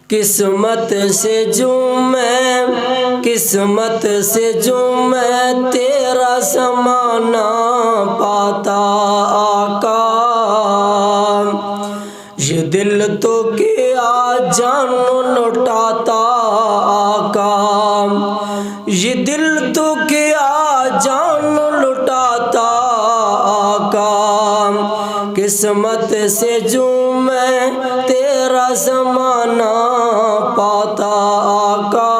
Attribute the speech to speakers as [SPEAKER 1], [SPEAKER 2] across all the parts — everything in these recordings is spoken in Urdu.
[SPEAKER 1] قسمت سے جو میں تیرا زمانہ پاتا آقا، یہ دل تو کیا جان لٹاتا آقا، یہ دل تو کیا جان لٹاتا آقا، قسمت سے جو میں تیرا زمانہ پاتا آقا،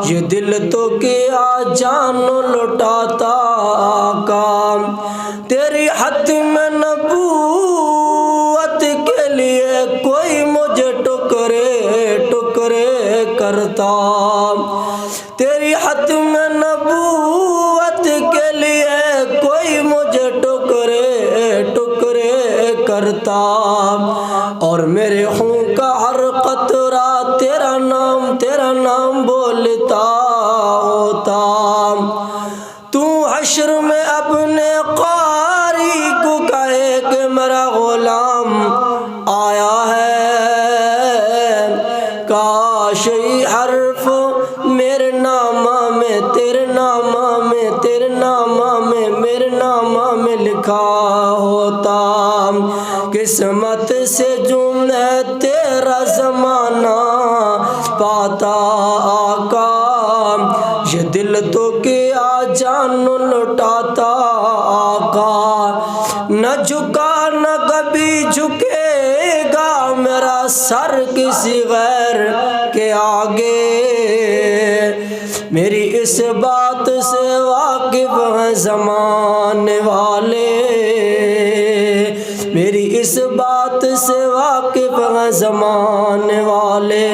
[SPEAKER 1] یہ دل تو کیا جان لٹاتا آقا، تیری ختم نبوت کے لیے کوئی مجھے ٹکرے ٹکرے کرتا، تیری ختم نبوت کے لیے کوئی مجھے ٹکرے ٹکرے کرتا، اور میرے خون کا ہر قطرہ تیرا نام بولتا ہوتا، تو حشر میں اپنے قاری کو کہے کہ میرا غلام آیا ہے، کاش یہ حرف میرے نامہ میں تیرے نامہ میں تیرے نامہ میں میرے نامہ میں لکھا ہوتا، قسمت سے جو میں تیرا زمانہ پاتا آقا، یہ دل تو کیا جان لٹاتا آقا، نہ جھکا نہ کبھی جھکے گا میرا سر کسی غیر کے آگے، میری اس بات سے واقف ہیں زمانے والے، میری اس بات سے واقف ہیں زمانے والے۔